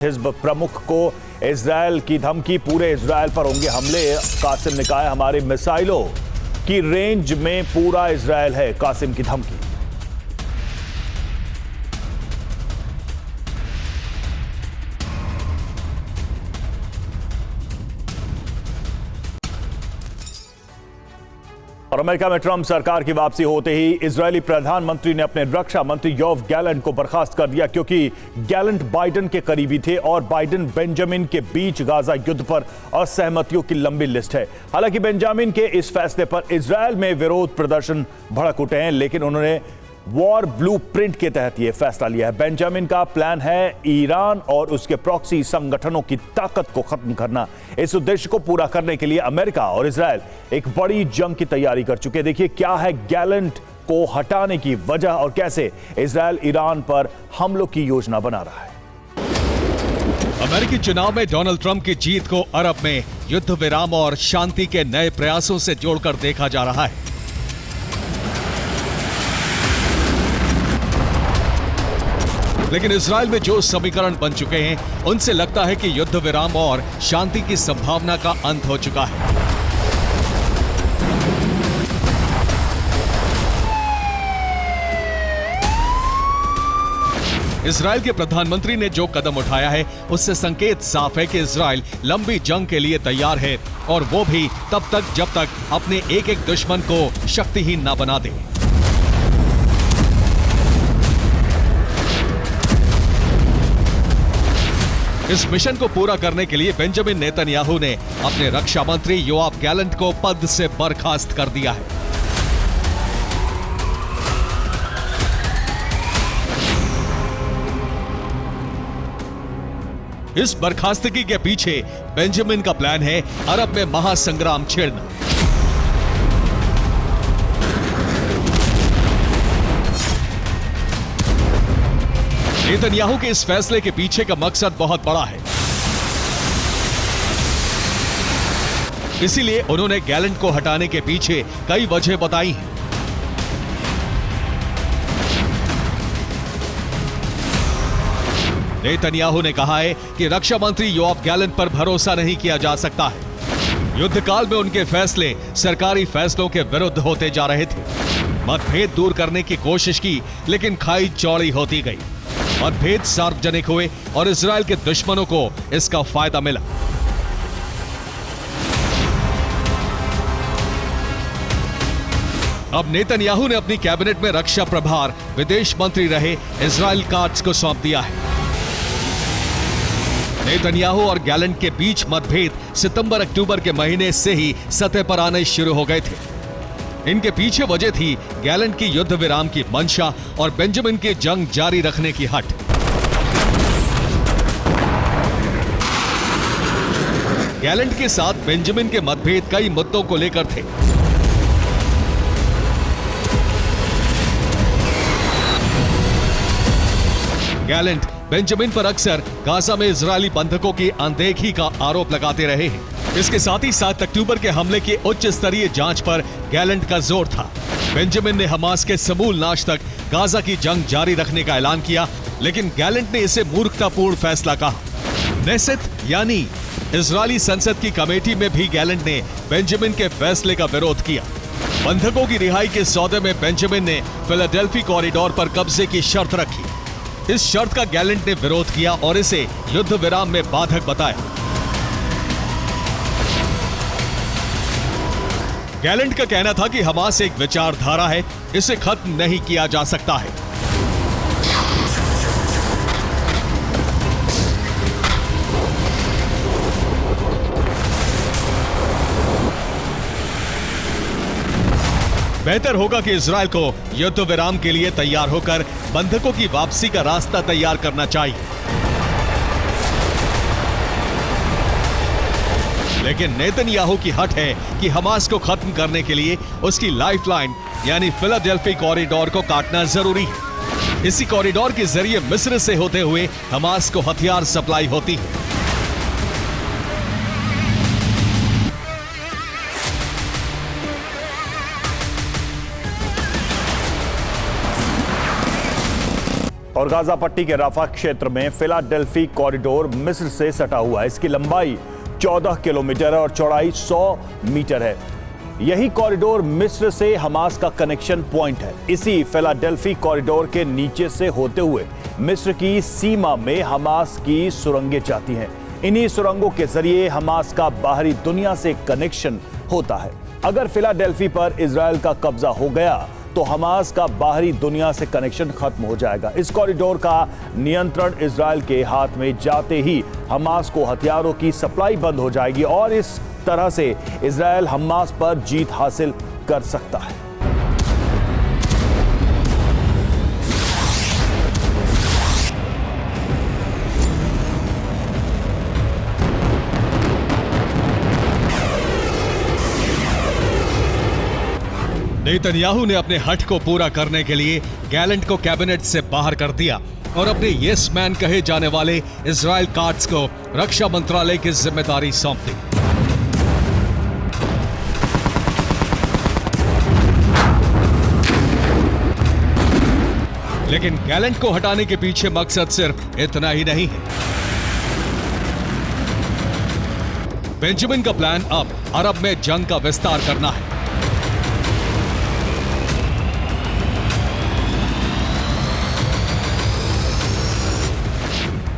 हिज़्ब प्रमुख को इजरायल की धमकी, पूरे इजरायल पर होंगे हमले। कासिम ने कहा है हमारी मिसाइलों की रेंज में पूरा इजरायल है, कासिम की धमकी। और अमेरिका में ट्रंप सरकार की वापसी होते ही इजरायली प्रधानमंत्री ने अपने रक्षा मंत्री योव गैलेंट को बर्खास्त कर दिया, क्योंकि गैलेंट बाइडेन के करीबी थे और बाइडेन बेंजामिन के बीच गाजा युद्ध पर असहमतियों की लंबी लिस्ट है। हालांकि बेंजामिन के इस फैसले पर इजरायल में विरोध प्रदर्शन भड़क उठे हैं, लेकिन उन्होंने वॉर ब्लूप्रिंट के तहत यह फैसला लिया है। बेंजामिन का प्लान है ईरान और उसके प्रॉक्सी संगठनों की ताकत को खत्म करना। इस उद्देश्य को पूरा करने के लिए अमेरिका और इजरायल एक बड़ी जंग की तैयारी कर चुके हैं। देखिए क्या है गैलेंट को हटाने की वजह और कैसे इजरायल ईरान पर हमलों की योजना बना रहा है। अमेरिकी चुनाव में डोनाल्ड ट्रंप की जीत को अरब में युद्ध विराम और शांति के नए प्रयासों से जोड़कर देखा जा रहा है। लेकिन इजरायल में जो समीकरण बन चुके हैं, उनसे लगता है कि युद्ध विराम और शांति की संभावना का अंत हो चुका है। इजरायल के प्रधानमंत्री ने जो कदम उठाया है, उससे संकेत साफ है कि इजरायल लंबी जंग के लिए तैयार है, और वो भी तब तक जब तक अपने एक एक दुश्मन को शक्तिहीन न बना दे। इस मिशन को पूरा करने के लिए बेंजामिन नेतन्याहू ने अपने रक्षा मंत्री योआव गैलेंट को पद से बर्खास्त कर दिया है। इस बर्खास्तगी के पीछे बेंजामिन का प्लान है अरब में महासंग्राम छेड़ना। नेतन्याहू के इस फैसले के पीछे का मकसद बहुत बड़ा है, इसीलिए उन्होंने गैलेंट को हटाने के पीछे कई वजह बताई हैं। नेतन्याहू ने कहा है कि रक्षा मंत्री योआव गैलेंट पर भरोसा नहीं किया जा सकता है। युद्ध काल में उनके फैसले सरकारी फैसलों के विरुद्ध होते जा रहे थे। मतभेद दूर करने की कोशिश की, लेकिन खाई चौड़ी होती गई। मतभेद सार्वजनिक हुए और इजरायल के दुश्मनों को इसका फायदा मिला। अब नेतन्याहू ने अपनी कैबिनेट में रक्षा प्रभार विदेश मंत्री रहे इजराइल काट्ज को सौंप दिया है। नेतन्याहू और गैलेंट के बीच मतभेद सितंबर-अक्टूबर के महीने से ही सतह पर आने शुरू हो गए थे। इनके पीछे वजह थी गैलेंट की युद्ध विराम की मंशा और बेंजामिन की जंग जारी रखने की हट। गैलेंट के साथ बेंजामिन के मतभेद कई मुद्दों को लेकर थे। गैलेंट बेंजामिन पर अक्सर गाजा में इजरायली बंधकों की अनदेखी का आरोप लगाते रहे हैं। इसके साथ ही 7 अक्टूबर के हमले की उच्च स्तरीय जांच पर गैलेंट का जोर था। बेंजामिन ने हमास के समूल नाश तक गाजा की जंग जारी रखने का ऐलान किया, लेकिन गैलेंट ने इसे मूर्खतापूर्ण फैसला कहा। नेसेत यानी इजरायली संसद की कमेटी में भी गैलेंट ने बेंजामिन के फैसले का विरोध किया। बंधकों की रिहाई के सौदे में बेंजामिन ने फिलाडेल्फी कॉरिडोर पर कब्जे की शर्त रखी। इस शर्त का गैलेंट ने विरोध किया और इसे युद्ध विराम में बाधक बताया। गैलेंट का कहना था कि हमास एक विचारधारा है, इसे खत्म नहीं किया जा सकता है। बेहतर होगा कि इजरायल को युद्ध विराम के लिए तैयार होकर बंधकों की वापसी का रास्ता तैयार करना चाहिए। लेकिन नेतन्याहू की हट है कि हमास को खत्म करने के लिए उसकी लाइफलाइन यानी फिलाडेल्फी कॉरिडोर को काटना जरूरी है। इसी कॉरिडोर के जरिए मिस्र से होते हुए हमास को हथियार सप्लाई होती है। और गाजा पट्टी के राफा क्षेत्र में फिलाडेल्फी कॉरिडोर मिस्र से सटा हुआ है। इसकी लंबाई 14 किलोमीटर और चौड़ाई 100 मीटर है। यही कॉरिडोर मिस्र से हमास का कनेक्शन पॉइंट है। इसी फिलाडेल्फी कॉरिडोर के नीचे से होते हुए मिस्र की सीमा में हमास की सुरंगें जाती हैं। इन्हीं सुरंगों के जरिए हमास का बाहरी दुनिया से कनेक्शन होता है। अगर फिलाडेल्फी पर इजराइल का कब्जा हो गया तो हमास का बाहरी दुनिया से कनेक्शन खत्म हो जाएगा। इस कॉरिडोर का नियंत्रण इजराइल के हाथ में जाते ही हमास को हथियारों की सप्लाई बंद हो जाएगी और इस तरह से इजराइल हमास पर जीत हासिल कर सकता है। नेतन्याहू ने अपने हठ को पूरा करने के लिए गैलेंट को कैबिनेट से बाहर कर दिया और अपने यस मैन कहे जाने वाले इजराइल काट्स को रक्षा मंत्रालय की जिम्मेदारी सौंप दी। लेकिन गैलेंट को हटाने के पीछे मकसद सिर्फ इतना ही नहीं है। बेंजामिन का प्लान अब अरब में जंग का विस्तार करना है।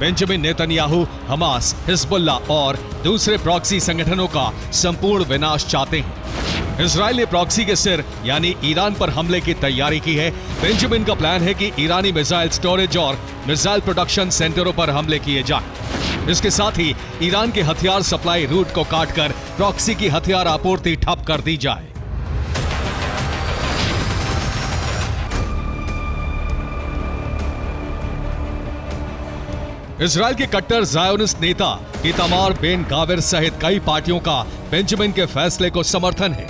बेंजामिन नेतन्याहू हमास, हिजबुल्लाह और दूसरे प्रॉक्सी संगठनों का संपूर्ण विनाश चाहते हैं। इजराइल ने प्रॉक्सी के सिर यानी ईरान पर हमले की तैयारी की है। बेंजामिन का प्लान है कि ईरानी मिसाइल स्टोरेज और मिसाइल प्रोडक्शन सेंटरों पर हमले किए जाएं। इसके साथ ही ईरान के हथियार सप्लाई रूट को काटकर प्रॉक्सी की हथियार आपूर्ति ठप कर दी जाए। इजराइल के कट्टर ज़ायोनिस्ट नेता इतामार बेन गाविर सहित कई पार्टियों का बेंजामिन के फैसले को समर्थन है,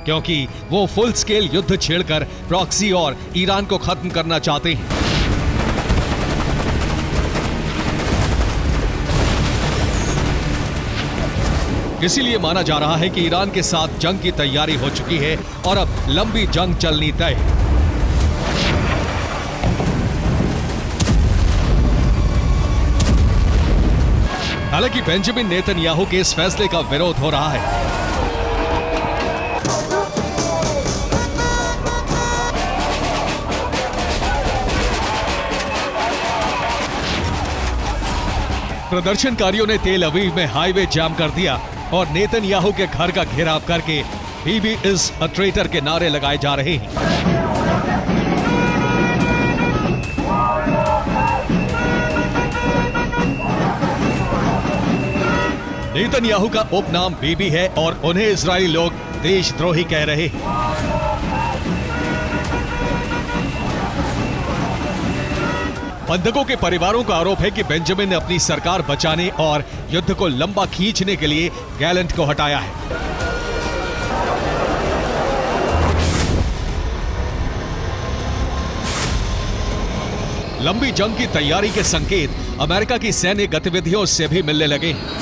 क्योंकि वो फुल स्केल युद्ध छेड़कर प्रॉक्सी और ईरान को खत्म करना चाहते हैं। इसीलिए माना जा रहा है कि ईरान के साथ जंग की तैयारी हो चुकी है और अब लंबी जंग चलनी तय है। हालांकि बेंजामिन नेतन्याहू के इस फैसले का विरोध हो रहा है। प्रदर्शनकारियों ने तेल अवीव में हाईवे जाम कर दिया और नेतन्याहू के घर का घेराव करके बीबी इज अ ट्रेटर के नारे लगाए जा रहे हैं। नेतन्याहू का उपनाम बीबी है और उन्हें इजरायली लोग देशद्रोही कह रहे हैं। बंधकों के परिवारों का आरोप है कि बेंजामिन ने अपनी सरकार बचाने और युद्ध को लंबा खींचने के लिए गैलेंट को हटाया है। लंबी जंग की तैयारी के संकेत अमेरिका की सैन्य गतिविधियों से भी मिलने लगे हैं।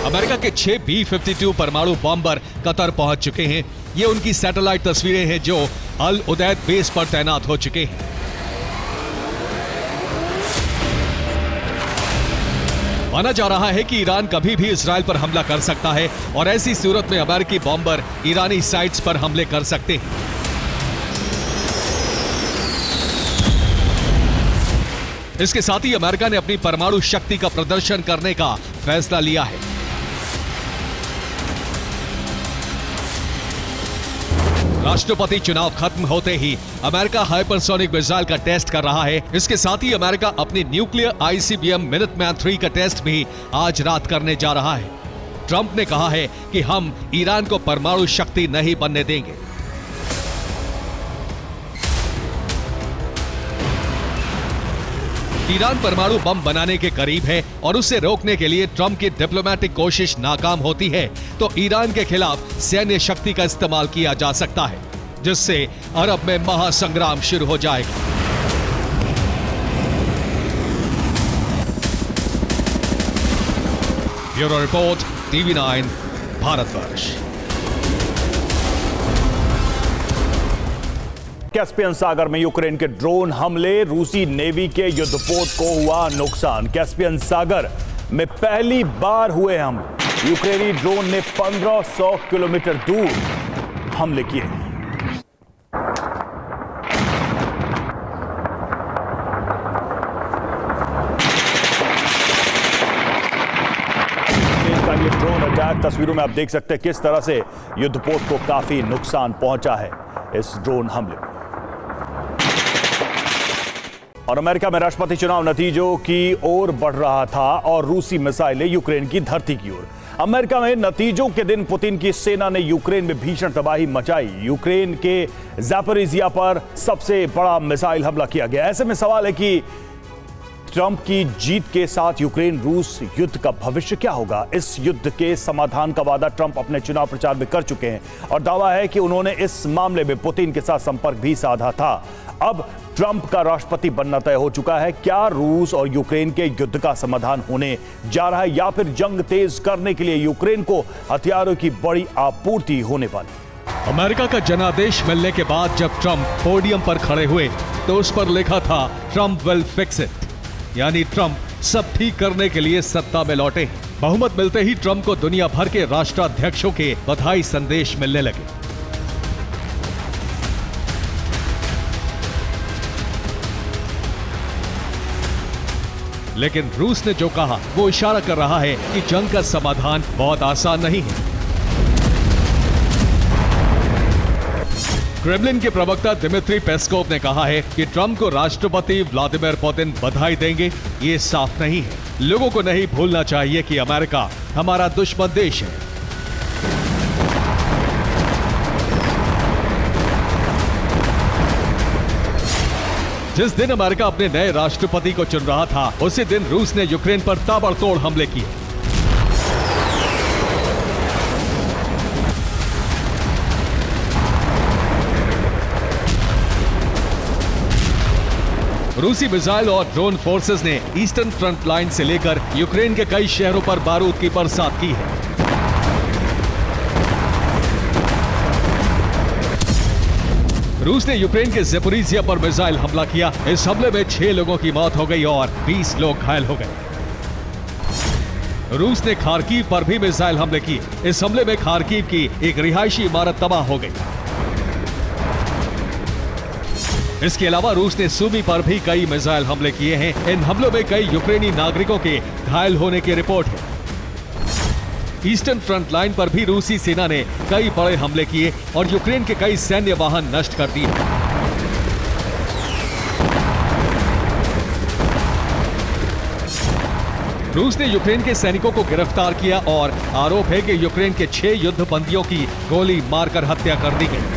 अमेरिका के 6 B-52 परमाणु बॉम्बर कतर पहुंच चुके हैं। ये उनकी सैटेलाइट तस्वीरें हैं जो अल उदैद बेस पर तैनात हो चुके हैं। माना जा रहा है कि ईरान कभी भी इजराइल पर हमला कर सकता है और ऐसी सूरत में अमेरिकी बॉम्बर ईरानी साइट्स पर हमले कर सकते हैं। इसके साथ ही अमेरिका ने अपनी परमाणु शक्ति का प्रदर्शन करने का फैसला लिया है। राष्ट्रपति चुनाव खत्म होते ही अमेरिका हाइपरसोनिक मिसाइल का टेस्ट कर रहा है। इसके साथ ही अमेरिका अपनी न्यूक्लियर ICBM मिनटमैन 3 का टेस्ट भी आज रात करने जा रहा है। ट्रंप ने कहा है कि हम ईरान को परमाणु शक्ति नहीं बनने देंगे। ईरान परमाणु बम बनाने के करीब है और उसे रोकने के लिए ट्रंप की डिप्लोमेटिक कोशिश नाकाम होती है तो ईरान के खिलाफ सैन्य शक्ति का इस्तेमाल किया जा सकता है, जिससे अरब में महासंग्राम शुरू हो जाएगा। Bureau report, TV9, Bharatvarsh. Caspian सागर में यूक्रेन के ड्रोन हमले, रूसी नेवी के युद्धपोत को हुआ नुकसान। कैस्पियन सागर में पहली बार हुए हमले। यूक्रेनी ड्रोन ने 1500 किलोमीटर दूर हमले किए। का ये ड्रोन अटैक, तस्वीरों में आप देख सकते हैं किस तरह से युद्धपोत को काफी नुकसान पहुंचा है इस ड्रोन हमले में। और अमेरिका में राष्ट्रपति चुनाव नतीजों की ओर बढ़ रहा था और रूसी मिसाइलें यूक्रेन की धरती की ओर। अमेरिका में नतीजों के दिन पुतिन की सेना ने यूक्रेन में भीषण तबाही मचाई। यूक्रेन के ज़ैपोरिज़िया पर सबसे बड़ा मिसाइल हमला किया गया। ऐसे में सवाल है कि ट्रंप की जीत के साथ यूक्रेन रूस युद्ध का भविष्य क्या होगा। इस युद्ध के समाधान का वादा ट्रंप अपने चुनाव प्रचार में कर चुके हैं और दावा है कि उन्होंने इस मामले में पुतिन के साथ संपर्क भी साधा था। अब ट्रंप का राष्ट्रपति बनना तय हो चुका है। क्या रूस और यूक्रेन के युद्ध का समाधान होने जा रहा है या फिर जंग तेज करने के लिए यूक्रेन को हथियारों की बड़ी आपूर्ति होने वाली। अमेरिका का जनादेश मिलने के बाद जब ट्रंप पोडियम पर खड़े हुए तो उस पर लिखा था ट्रंप विल फिक्स इट, यानी ट्रंप सब ठीक करने के लिए सत्ता में लौटे। बहुमत मिलते ही ट्रंप को दुनिया भर के राष्ट्राध्यक्षों के बधाई संदेश मिलने लगे। लेकिन रूस ने जो कहा वो इशारा कर रहा है कि जंग का समाधान बहुत आसान नहीं है। क्रेमलिन के प्रवक्ता दिमित्री पेस्कोव ने कहा है कि ट्रंप को राष्ट्रपति व्लादिमीर पुतिन बधाई देंगे, ये साफ नहीं है। लोगों को नहीं भूलना चाहिए कि अमेरिका हमारा दुश्मन देश है। जिस दिन अमेरिका अपने नए राष्ट्रपति को चुन रहा था उसी दिन रूस ने यूक्रेन पर ताबड़तोड़ हमले किए। रूसी मिसाइल और ड्रोन फोर्सेस ने ईस्टर्न फ्रंट लाइन से लेकर यूक्रेन के कई शहरों पर बारूद की बरसात की है। रूस ने यूक्रेन के ज़ैपोरिज़िया पर मिसाइल हमला किया। इस हमले में 6 लोगों की मौत हो गई और 20 लोग घायल हो गए। रूस ने खार्किव पर भी मिसाइल हमले किए। इस हमले में खार्किव की एक रिहायशी इमारत तबाह हो गई। इसके अलावा रूस ने सुमी पर भी कई मिसाइल हमले किए हैं। इन हमलों में कई यूक्रेनी नागरिकों के घायल होने की रिपोर्ट है। ईस्टर्न फ्रंट लाइन पर भी रूसी सेना ने कई बड़े हमले किए और यूक्रेन के कई सैन्य वाहन नष्ट कर दिए। रूस ने यूक्रेन के सैनिकों को गिरफ्तार किया और आरोप है कि यूक्रेन के 6 युद्धबंदियों की गोली मारकर हत्या कर दी गई।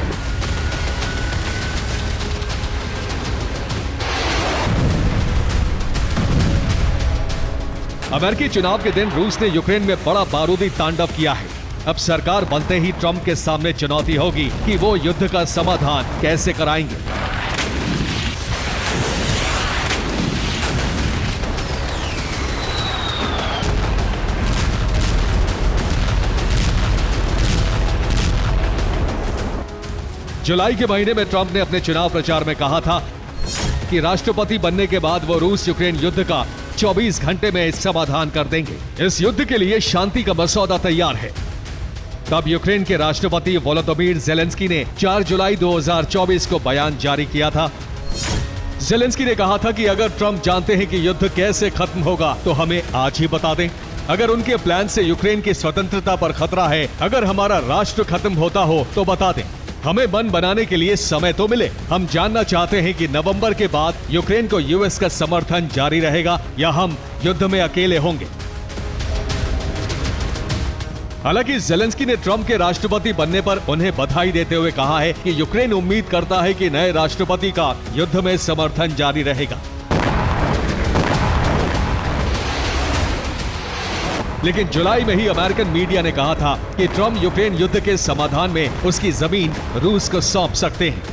अमेरिकी चुनाव के दिन रूस ने यूक्रेन में बड़ा बारूदी तांडव किया है। अब सरकार बनते ही ट्रंप के सामने चुनौती होगी कि वो युद्ध का समाधान कैसे कराएंगे। जुलाई के महीने में ट्रंप ने अपने चुनाव प्रचार में कहा था कि राष्ट्रपति बनने के बाद वो रूस यूक्रेन युद्ध का 24 घंटे में समाधान कर देंगे। इस युद्ध के लिए शांति का मसौदा तैयार है। तब यूक्रेन के राष्ट्रपति वोलोदिमीर ज़ेलेंस्की ने 4 जुलाई 2024 को बयान जारी किया था। ज़ेलेंस्की ने कहा था कि अगर ट्रंप जानते हैं कि युद्ध कैसे खत्म होगा तो हमें आज ही बता दें। अगर उनके प्लान से यूक्रेन की स्वतंत्रता पर खतरा है, अगर हमारा राष्ट्र खत्म होता हो तो बता दें। हमें मन बनाने के लिए समय तो मिले। हम जानना चाहते हैं कि नवंबर के बाद यूक्रेन को यूएस का समर्थन जारी रहेगा या हम युद्ध में अकेले होंगे। हालांकि ज़ेलेंस्की ने ट्रंप के राष्ट्रपति बनने पर उन्हें बधाई देते हुए कहा है कि यूक्रेन उम्मीद करता है कि नए राष्ट्रपति का युद्ध में समर्थन जारी रहेगा। लेकिन जुलाई में ही अमेरिकन मीडिया ने कहा था कि ट्रंप यूक्रेन युद्ध के समाधान में उसकी जमीन रूस को सौंप सकते हैं।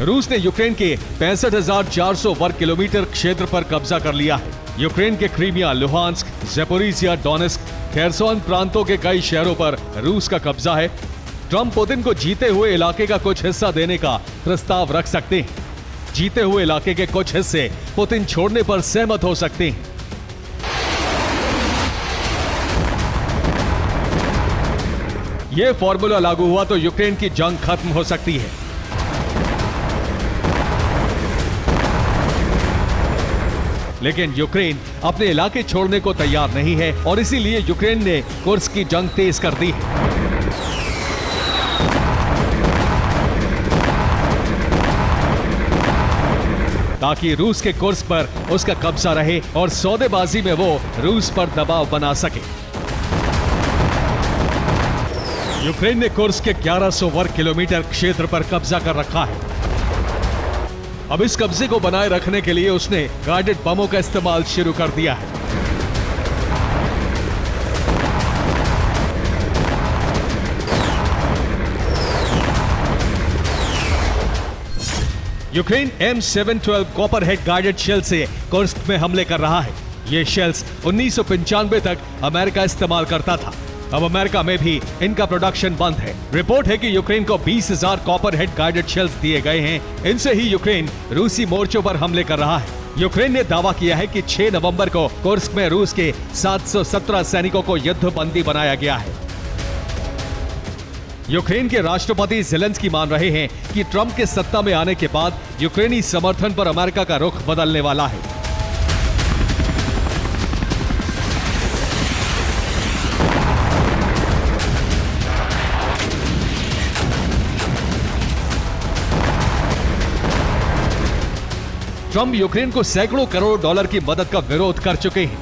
रूस ने यूक्रेन के 65,400 वर्ग किलोमीटर क्षेत्र पर कब्जा कर लिया है। यूक्रेन के Crimea, Luhansk, Zaporizhzhia, Donetsk, Kherson प्रांतों के कई शहरों पर रूस का कब्जा है। ट्रंप पुतिन को जीते हुए इलाके का कुछ हिस्सा देने का प्रस्ताव रख सकते हैं। जीते हुए इलाके के कुछ हिस्से पुतिन छोड़ने पर सहमत हो सकते हैं। यह फॉर्मूला लागू हुआ तो यूक्रेन की जंग खत्म हो सकती है। लेकिन यूक्रेन अपने इलाके छोड़ने को तैयार नहीं है और इसीलिए यूक्रेन ने कुर्स्क की जंग तेज कर दी है। ताकि रूस के कुर्स्क पर उसका कब्जा रहे और सौदेबाजी में वो रूस पर दबाव बना सके। यूक्रेन ने कुर्स्क के 1100 वर्ग किलोमीटर क्षेत्र पर कब्जा कर रखा है। अब इस कब्जे को बनाए रखने के लिए उसने गाइडेड बमों का इस्तेमाल शुरू कर दिया है। Ukraine M712 Copperhead guided shell से कुर्स्क में हमले कर रहा है। ये शेल्स 1995 तक अमेरिका इस्तेमाल करता था। अब अमेरिका में भी इनका प्रोडक्शन बंद है। रिपोर्ट है कि यूक्रेन को 20,000 कॉपरहेड गाइडेड शेल्स दिए गए हैं। इनसे ही यूक्रेन रूसी मोर्चों पर हमले कर रहा है। यूक्रेन ने दावा किया है कि 6 नवंबर को कुर्स्क में रूस के 717 सैनिकों को युद्धबंदी बनाया गया है। यूक्रेन के राष्ट्रपति ज़ेलेंस्की मान रहे हैं कि ट्रंप के सत्ता में आने के बाद यूक्रेनी समर्थन पर अमेरिका का रुख बदलने वाला है। ट्रंप यूक्रेन को सैकड़ों करोड़ डॉलर की मदद का विरोध कर चुके हैं।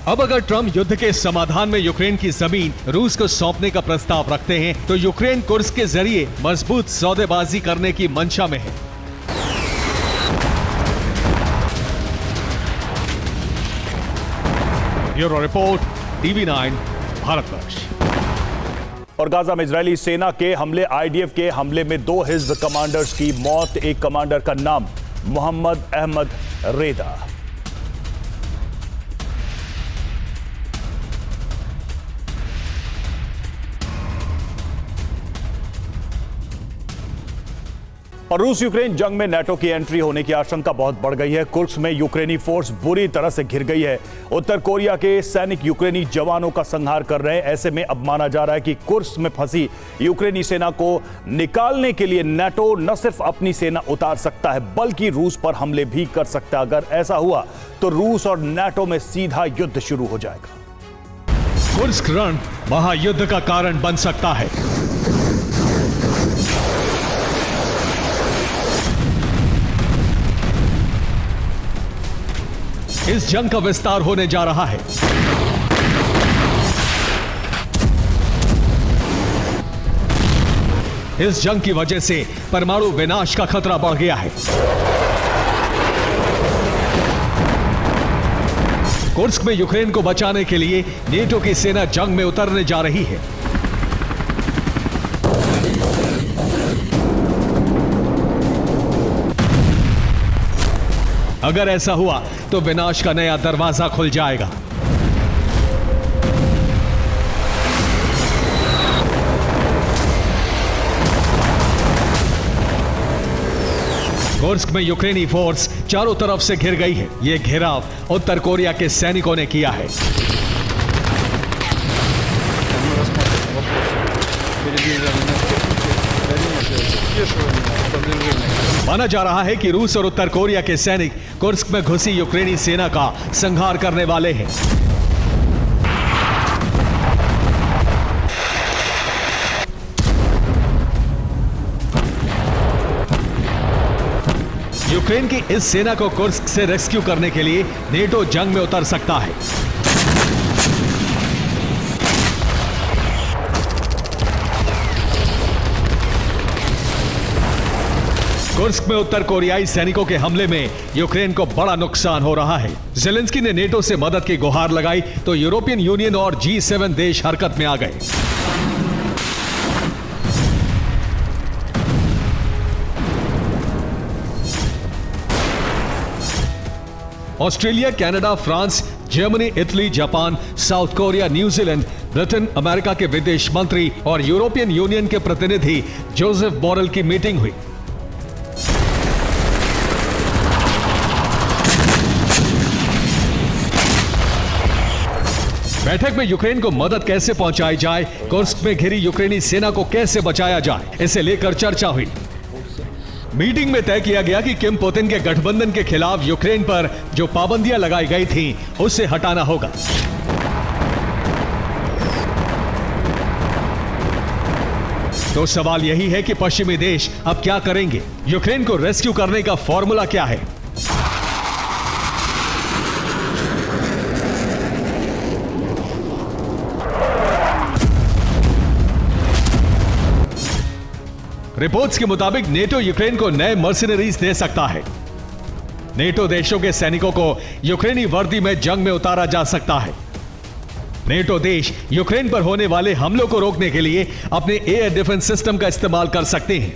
अब अगर ट्रंप युद्ध के समाधान में यूक्रेन की जमीन रूस को सौंपने का प्रस्ताव रखते हैं तो यूक्रेन कुर्स्क के जरिए मजबूत सौदेबाजी करने की मंशा में है। Bureau report, TV9 Bharatvarsh. और गाजा में इजरायली सेना के हमले, आईडीएफ के हमले में 2 हिज्ब कमांडर्स की मौत। एक कमांडर का नाम मोहम्मद अहमद रेदा। और रूस यूक्रेन जंग में नेटो की एंट्री होने की आशंका बहुत बढ़ गई है। कुर्स्क में यूक्रेनी फोर्स बुरी तरह से घिर गई है। उत्तर कोरिया के सैनिक यूक्रेनी जवानों का संहार कर रहे हैं। ऐसे में अब माना जा रहा है कि कुर्स्क में फंसी यूक्रेनी सेना को निकालने के लिए नेटो न सिर्फ अपनी सेना उतार सकता है बल्कि रूस पर हमले भी कर सकता है। अगर ऐसा हुआ तो रूस और नेटो में सीधा युद्ध शुरू हो जाएगा। कुर्स्क रण महायुद्ध का कारण बन सकता है। इस जंग का विस्तार होने जा रहा है। इस जंग की वजह से परमाणु विनाश का खतरा बढ़ गया है। कुर्स्क में यूक्रेन को बचाने के लिए नेटो की सेना जंग में उतरने जा रही है। अगर ऐसा हुआ तो विनाश का नया दरवाजा खुल जाएगा। कुर्स्क में यूक्रेनी फोर्स चारों तरफ से घिर गई है। यह घेराव उत्तर कोरिया के सैनिकों ने किया है। माना जा रहा है कि रूस और उत्तर कोरिया के सैनिक कुर्स्क में घुसी यूक्रेनी सेना का संहार करने वाले हैं। यूक्रेन की इस सेना को कुर्स्क से रेस्क्यू करने के लिए नेटो जंग में उतर सकता है। कुर्स्क में उत्तर कोरियाई सैनिकों के हमले में यूक्रेन को बड़ा नुकसान हो रहा है। ज़ेलेंस्की ने नेटो से मदद की गुहार लगाई तो यूरोपियन यूनियन और G7 देश हरकत में आ गए। Australia, Canada, France, Germany, Italy, Japan, south Korea, New Zealand, Britain, America के विदेश मंत्री और यूरोपियन यूनियन के प्रतिनिधि जोसेफ बोरेल की मीटिंग हुई। बैठक में यूक्रेन को मदद कैसे पहुंचाई जाए, कुर्स्क में घिरी यूक्रेनी सेना को कैसे बचाया जाए, इसे लेकर चर्चा हुई। मीटिंग में तय किया गया कि किम पुतिन के गठबंधन के खिलाफ यूक्रेन पर जो पाबंदियां लगाई गई थीं, उसे हटाना होगा। तो सवाल यही है कि पश्चिमी देश अब क्या करेंगे? यूक्रेन को रेस्क्यू करने का फॉर्मूला क्या है? रिपोर्ट्स के मुताबिक नेटो यूक्रेन को नए मर्सिनरीज दे सकता है। नेटो देशों के सैनिकों को यूक्रेनी वर्दी में जंग में उतारा जा सकता है। नेटो देश यूक्रेन पर होने वाले हमलों को रोकने के लिए अपने एयर डिफेंस सिस्टम का इस्तेमाल कर सकते हैं।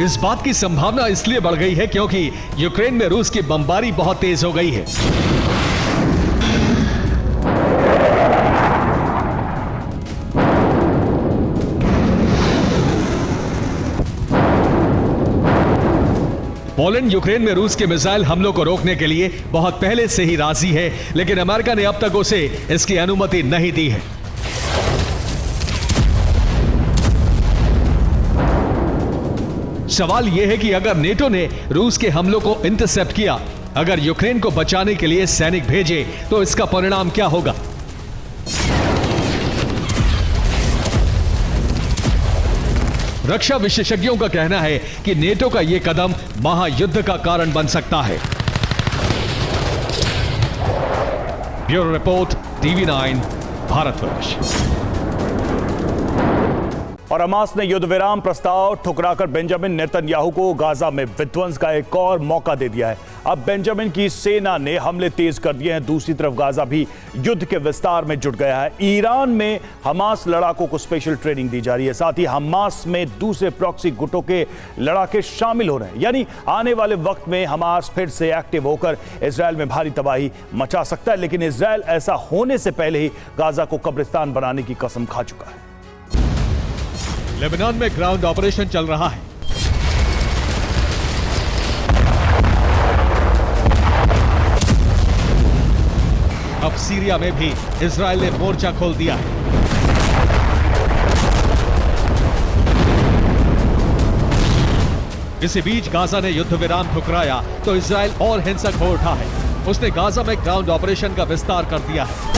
इस बात की संभावना इसलिए बढ़ गई है क्योंकि यूक्रेन में रूस की बमबारी बहुत तेज हो गई है। पोलैंड यूक्रेन में रूस के मिसाइल हमलों को रोकने के लिए बहुत पहले से ही राजी है, लेकिन अमेरिका ने अब तक उसे इसकी अनुमति नहीं दी है। सवाल यह है कि अगर नेटो ने रूस के हमलों को इंटरसेप्ट किया, अगर यूक्रेन को बचाने के लिए सैनिक भेजे, तो इसका परिणाम क्या होगा? रक्षा विशेषज्ञों का कहना है कि नेटो का यह कदम महायुद्ध का कारण बन सकता है। Bureau report, TV9, Bharatvarsh. और हमास ने युद्ध विराम प्रस्ताव ठुकराकर बेंजामिन नेतन्याहू को गाजा में विध्वंस का एक और मौका दे दिया है। अब बेंजामिन की सेना ने हमले तेज कर दिए हैं। दूसरी तरफ गाजा भी युद्ध के विस्तार में जुट गया है। ईरान में हमास लड़ाकों को स्पेशल ट्रेनिंग दी जा रही है। साथ ही हमास में दूसरे प्रॉक्सी गुटों के लड़ाके शामिल हो रहे हैं। यानी आने वाले वक्त में हमास फिर से एक्टिव होकर इजरायल में भारी तबाही मचा सकता है। लेकिन इजरायल ऐसा होने से पहले ही गाजा को कब्रिस्तान बनाने की कसम खा चुका है। लेबनान में ग्राउंड ऑपरेशन चल रहा है। अब सीरिया में भी इजरायल ने मोर्चा खोल दिया है। इसी बीच गाजा ने युद्ध विराम ठुकराया तो इजरायल और हिंसक हो उठा है। उसने गाजा में ग्राउंड ऑपरेशन का विस्तार कर दिया है।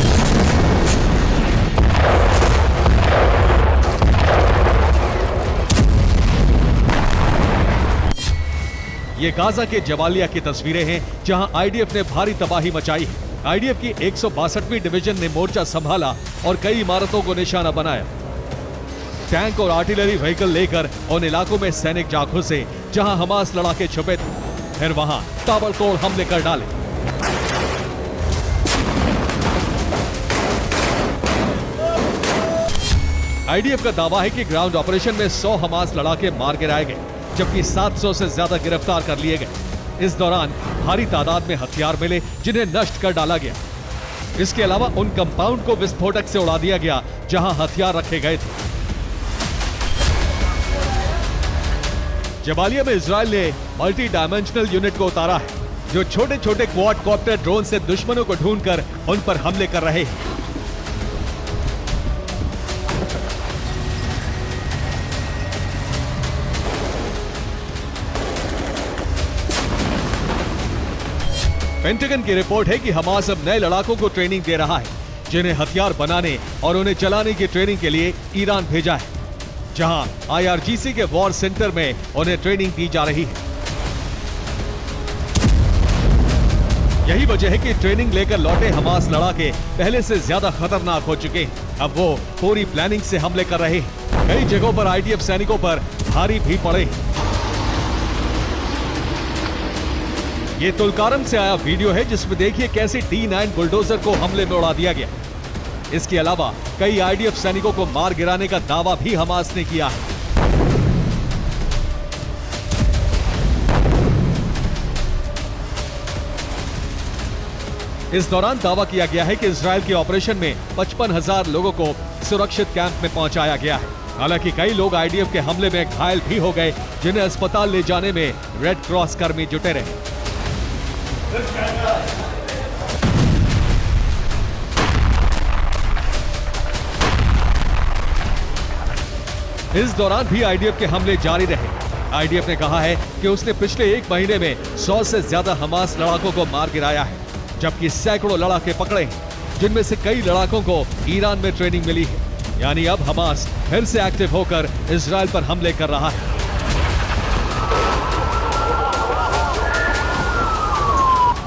ये गाजा के जबालिया की तस्वीरें हैं, जहां आईडीएफ ने भारी तबाही मचाई है। आईडीएफ की 162वीं डिवीजन ने मोर्चा संभाला और कई इमारतों को निशाना बनाया। टैंक और आर्टिलरी व्हीकल लेकर उन इलाकों में सैनिक जा घुसे जहां हमास लड़ाके छुपे थे। फिर वहां ताबड़तोड़ हमले कर डाले। आईडीएफ का दावा है कि ग्राउंड ऑपरेशन में 100 हमास लड़ाके मार गिराए गए, जबकि 700 से ज्यादा गिरफ्तार कर लिए गए। इस दौरान भारी तादाद में हथियार मिले जिन्हें नष्ट कर डाला गया। इसके अलावा उन कंपाउंड को विस्फोटक से उड़ा दिया गया जहां हथियार रखे गए थे। जबालिया में इजरायल ने मल्टी डायमेंशनल यूनिट को उतारा है, जो छोटे छोटे क्वाडकॉप्टर ड्रोन से दुश्मनों को ढूंढकर उन पर हमले कर रहे हैं। पेंटागन की रिपोर्ट है कि हमास अब नए लड़ाकों को ट्रेनिंग दे रहा है, जिन्हें हथियार बनाने और उन्हें चलाने की ट्रेनिंग के लिए ईरान भेजा है, जहां IRGC के वॉर सेंटर में उन्हें ट्रेनिंग दी जा रही है। यही वजह है कि ट्रेनिंग लेकर लौटे हमास लड़ाके पहले से ज्यादा खतरनाक हो चुके हैं। अब वो पूरी प्लानिंग से हमले कर रहे हैं। कई जगहों पर आईडीएफ सैनिकों पर भारी भी पड़े। ये तुलकारम से आया वीडियो है, जिसमें देखिए कैसे D9 बुलडोजर को हमले में उड़ा दिया गया। इसके अलावा कई आईडीएफ सैनिकों को मार गिराने का दावा भी हमास ने किया है। इस दौरान दावा किया गया है कि इजराइल के ऑपरेशन में 55,000 लोगों को सुरक्षित कैंप में पहुंचाया गया है। हालांकि कई लोग आईडीएफ के हमले में घायल भी हो गए, जिन्हें अस्पताल ले जाने में रेड क्रॉस कर्मी जुटे रहे। इस दौरान भी आईडीएफ के हमले जारी रहे। आईडीएफ ने कहा है कि उसने पिछले 1 महीने में 100 से ज्यादा हमास लड़ाकों को मार गिराया है, जबकि सैकड़ों लड़ाके पकड़े हैं, जिनमें से कई लड़ाकों को ईरान में ट्रेनिंग मिली है। यानी अब हमास फिर से एक्टिव होकर इजराइल पर हमले कर रहा है।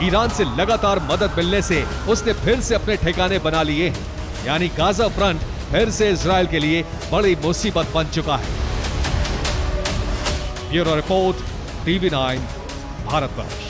ईरान से लगातार मदद मिलने से उसने फिर से अपने ठिकाने बना लिए हैं। यानी गाजा फ्रंट फिर से इजराइल के लिए बड़ी मुसीबत बन चुका है। Bureau report, TV9 Bharatvarsh.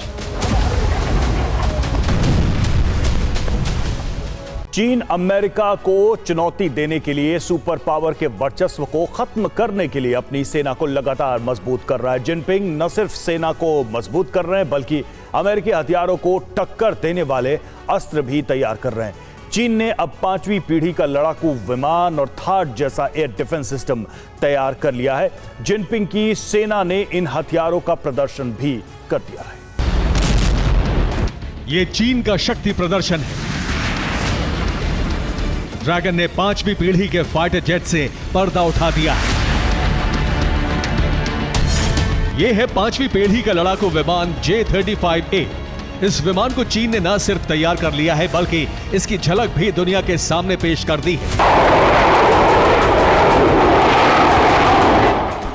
चीन अमेरिका को चुनौती देने के लिए सुपर पावर के वर्चस्व को खत्म करने के लिए अपनी सेना को लगातार मजबूत कर रहा है। जिनपिंग न सिर्फ सेना को मजबूत कर रहे हैं, बल्कि अमेरिकी हथियारों को टक्कर देने वाले अस्त्र भी तैयार कर रहे हैं। चीन ने अब 5वीं पीढ़ी का लड़ाकू विमान और थाड जैसा एयर डिफेंस सिस्टम तैयार कर लिया है। जिनपिंग की सेना ने इन हथियारों का प्रदर्शन भी कर दिया है। ये चीन का शक्ति प्रदर्शन है। ड्रैगन ने 5वीं पीढ़ी के फाइटर जेट से पर्दा उठा दिया है। यह है 5वीं पीढ़ी का लड़ाकू विमान J-35A। इस विमान को चीन ने न सिर्फ तैयार कर लिया है, बल्कि इसकी झलक भी दुनिया के सामने पेश कर दी है।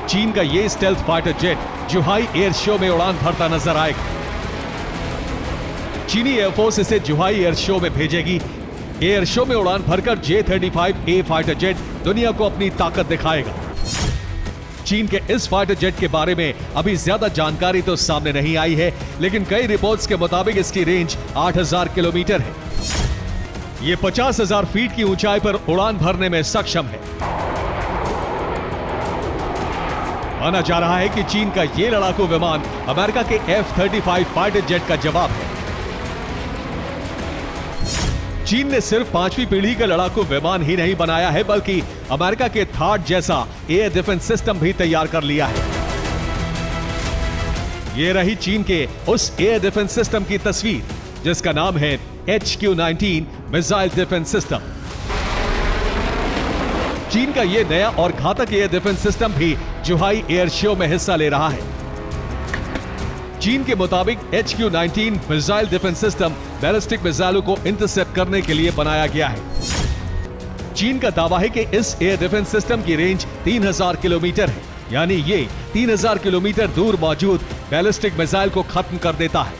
चीन का यह stealth fighter jet जुहाई air show में उड़ान भरता नजर आएगा। चीनी एयरफोर्स इसे जुहाई एयर शो में भेजेगी। एयर शो में उड़ान भरकर J-35A फाइटर जेट दुनिया को अपनी ताकत दिखाएगा। चीन के इस फाइटर जेट के बारे में अभी ज्यादा जानकारी तो सामने नहीं आई है, लेकिन कई रिपोर्ट्स के मुताबिक इसकी रेंज 8,000 किलोमीटर है। यह 50,000 फीट की ऊंचाई पर उड़ान भरने में सक्षम है। माना जा रहा है कि चीन का यह लड़ाकू विमान अमेरिका के F-35 फाइटर जेट का जवाब है। चीन ने सिर्फ 5वीं पीढ़ी का लड़ाकू विमान ही नहीं बनाया है, बल्कि अमेरिका के थाड जैसा एयर डिफेंस सिस्टम भी तैयार कर लिया है। यह रही चीन के उस एयर डिफेंस सिस्टम की तस्वीर, जिसका नाम है HQ-19 मिसाइल डिफेंस सिस्टम। चीन का यह नया और घातक एयर डिफेंस सिस्टम भी जुहाई एयर शो में हिस्सा ले रहा है। चीन के मुताबिक HQ-19 missile defence system ballistic मिसाइलों को इंटरसेप्ट करने के लिए बनाया गया है। चीन का दावा है कि इस एयर डिफेंस सिस्टम की रेंज 3,000 किलोमीटर है, यानी ये 3,000 किलोमीटर दूर मौजूद बैलिस्टिक मिसाइल को खत्म कर देता है।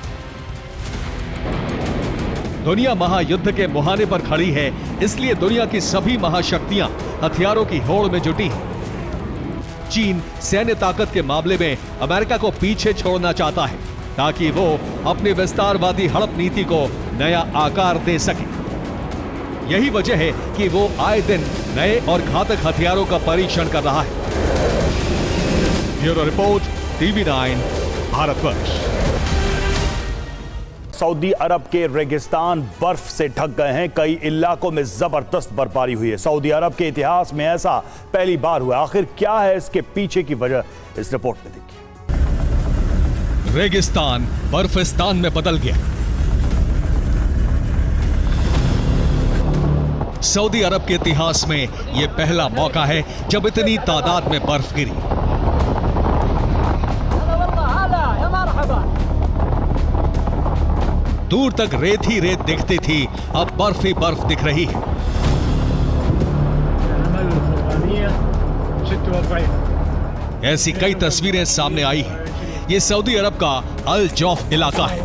दुनिया महायुद्ध के मुहाने पर खड़ी है, इसलिए दुनिया की सभी महाशक्तियां हथियारों की होड़ में जुटी हैं। चीन सैन्य ताकत के मामले में अमेरिका को पीछे छोड़ना चाहता है, ताकि वो अपनी विस्तारवादी हड़प नीति को नया आकार दे सके। यही वजह है कि वो आए दिन नए और घातक हथियारों का परीक्षण कर रहा है। Bureau report, TV9 Bharatvarsh. Saudi Arab के रेगिस्तान बर्फ से ढक गए हैं। कई इलाकों में जबरदस्त बर्फबारी हुई है। सऊदी अरब के इतिहास में ऐसा पहली बार हुआ। आखिर क्या है इसके पीछे की वजह, इस रिपोर्ट में देखिए। रेगिस्तान बर्फिस्तान में बदल गया। सऊदी अरब के इतिहास में यह पहला मौका है जब इतनी तादाद में बर्फ गिरी। दूर तक रेत ही रेत दिखती थी, अब बर्फ ही बर्फ दिख रही है। ऐसी कई तस्वीरें सामने आई हैं। ये सऊदी अरब का अल जौफ इलाका है,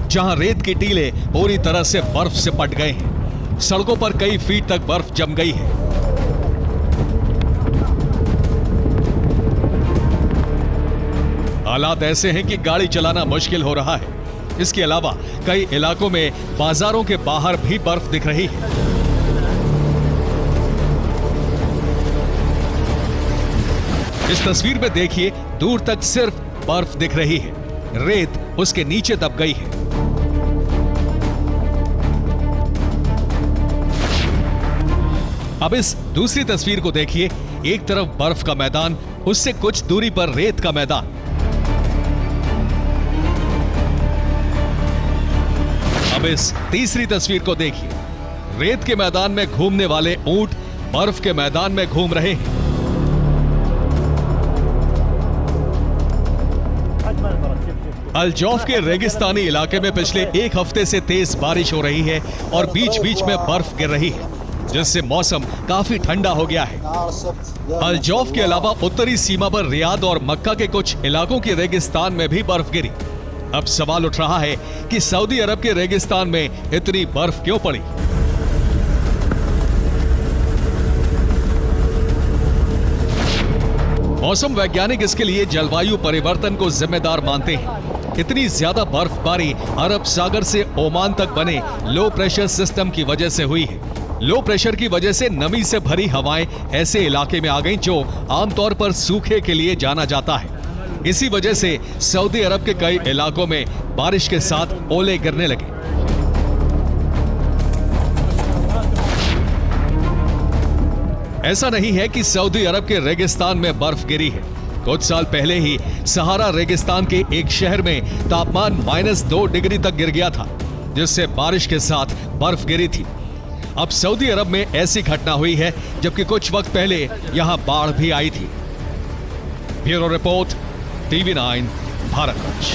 जहां रेत के टीले पूरी तरह से बर्फ से पट गए हैं। सड़कों पर कई फीट तक बर्फ जम गई है। हालात ऐसे हैं कि गाड़ी चलाना मुश्किल हो रहा है। इसके अलावा कई इलाकों में बाजारों के बाहर भी बर्फ दिख रही है। इस तस्वीर में देखिए, दूर तक सिर्फ बर्फ दिख रही है। रेत उसके नीचे दब गई है। अब इस दूसरी तस्वीर को देखिए, एक तरफ बर्फ का मैदान, उससे कुछ दूरी पर रेत का मैदान। अब इस तीसरी तस्वीर को देखिए, रेत के मैदान में घूमने वाले ऊंट बर्फ के मैदान में घूम रहे हैं। अल-जौफ के रेगिस्तानी इलाके में पिछले एक हफ्ते से तेज बारिश हो रही है और बीच बीच में बर्फ गिर रही है, जिससे मौसम काफी ठंडा हो गया है। अल-जौफ के अलावा उत्तरी सीमा पर रियाद और मक्का के कुछ इलाकों के रेगिस्तान में भी बर्फ गिरी। अब सवाल उठ रहा है कि सऊदी अरब के रेगिस्तान में इतनी बर्फ क्यों पड़ी? मौसम वैज्ञानिक इसके लिए जलवायु परिवर्तन को जिम्मेदार मानते हैं। इतनी ज्यादा बर्फबारी अरब सागर से ओमान तक बने लो प्रेशर सिस्टम की वजह से हुई है। लो प्रेशर की वजह से नमी से भरी हवाएं ऐसे इलाके में आ गईं जो आमतौर पर सूखे के लिए जाना जाता है। इसी वजह से सऊदी अरब के कई इलाकों में बारिश के साथ ओले गिरने लगे। ऐसा नहीं है कि सऊदी अरब के रेगिस्तान में बर्फ गिरी है। कुछ साल पहले ही सहारा रेगिस्तान के एक शहर में तापमान -2 डिग्री तक गिर गया था, जिससे बारिश के साथ बर्फ गिरी थी। अब सऊदी अरब में ऐसी घटना हुई है, जबकि कुछ वक्त पहले यहां बाढ़ भी आई थी। Bureau report, TV9 Bharatvarsh.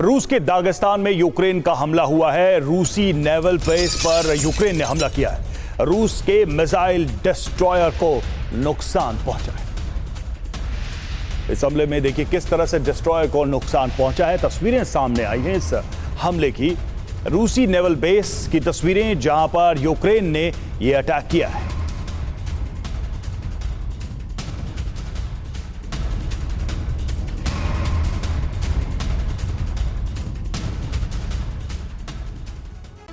रूस के दागिस्तान में यूक्रेन का हमला हुआ है। रूसी नेवल बेस पर यूक्रेन ने हमला किया है। रूस के मिसाइल डिस्ट्रॉयर को नुकसान पहुंचा है। इस हमले में देखिए किस तरह से डिस्ट्रॉयर को नुकसान पहुंचा है। तस्वीरें सामने आई हैं इस हमले की, रूसी नेवल बेस की तस्वीरें जहां पर यूक्रेन ने यह अटैक किया है।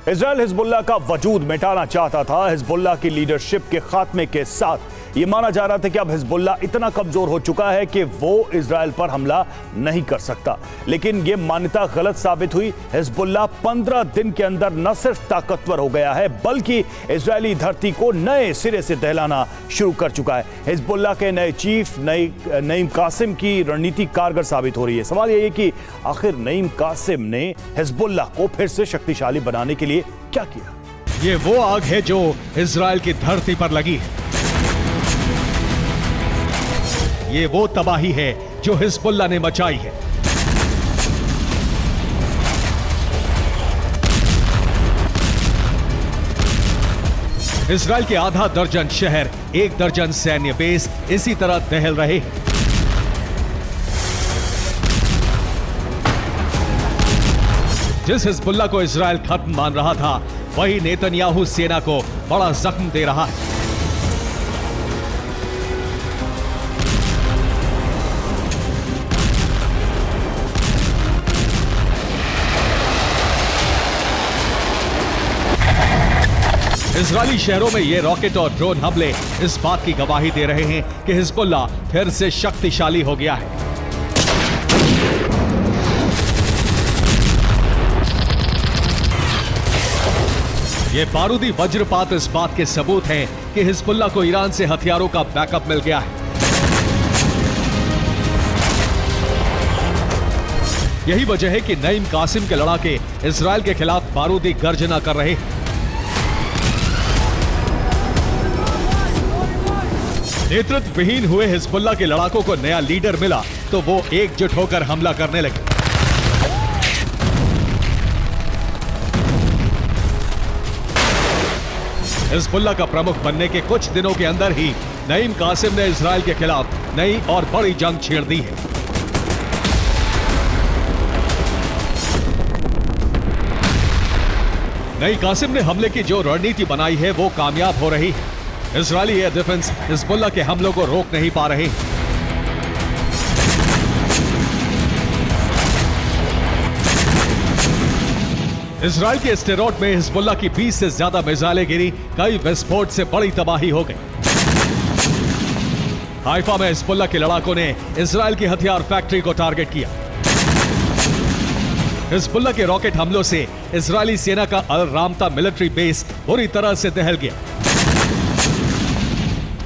इजराइल हिजबुल्लाह का वजूद मिटाना चाहता था। हिजबुल्लाह की लीडरशिप के खात्मे के साथ यह माना जा रहा था कि अब हिजबुल्लाह इतना कमजोर हो चुका है कि वो इजराइल पर हमला नहीं कर सकता, लेकिन यह मान्यता गलत साबित हुई। हिजबुल्लाह 15 दिन के अंदर न सिर्फ ताकतवर हो गया है, बल्कि इजरायली धरती को नए सिरे से दहलाना शुरू कर चुका है। हिजबुल्लाह के नए चीफ नईम कासिम की रणनीति कारगर साबित हो रही है। सवाल यह है कि आखिर नईम कासिम ने हिजबुल्लाह को फिर से शक्तिशाली बनाने के लिए क्या किया? ये वो आग है जो इजराइल की धरती पर लगी है। ये वो तबाही है जो हिजबुल्लाह ने मचाई है। इजराइल के आधा दर्जन शहर, 1 दर्जन सैन्य बेस इसी तरह दहल रहे हैं। जिस हिजबुल्लाह को इजराइल खत्म मान रहा था, वही नेतन्याहू सेना को बड़ा जख्म दे रहा है। इजरायली शहरों में ये रॉकेट और ड्रोन हमले इस बात की गवाही दे रहे हैं कि हिजबुल्लाह फिर से शक्तिशाली हो गया है। ये बारूदी वज्रपात इस बात के सबूत हैं कि हिजबुल्लाह को ईरान से हथियारों का बैकअप मिल गया है। यही वजह है कि नईम कासिम के लड़ाके इजराइल के खिलाफ बारूदी गर्जना कर रहे हैं। नेतृत्व विहीन हुए हिजबुल्लाह के लड़ाकों को नया लीडर मिला तो वो एकजुट होकर हमला करने लगे। हिजबुल्लाह का प्रमुख बनने के कुछ दिनों के अंदर ही नईम कासिम ने इजराइल के खिलाफ नई और बड़ी जंग छेड़ दी है। नई कासिम ने हमले की जो रणनीति बनाई है वो कामयाब हो रही है। इजरायली एयर डिफेंस हिजबुल्लाह के हमलों को रोक नहीं पा रहे। इजराइल के स्टेरोट में हिजबुल्लाह की 20 से ज्यादा मिसाइलें गिरी, कई विस्फोट से बड़ी तबाही हो गई। हाइफा में हिजबुल्लाह के लड़ाकों ने इजराइल की हथियार फैक्ट्री को टारगेट किया। हिजबुल्लाह के रॉकेट हमलों से इजरायली सेना का अल रामता मिलिट्री बेस पूरी तरह से दहल गया।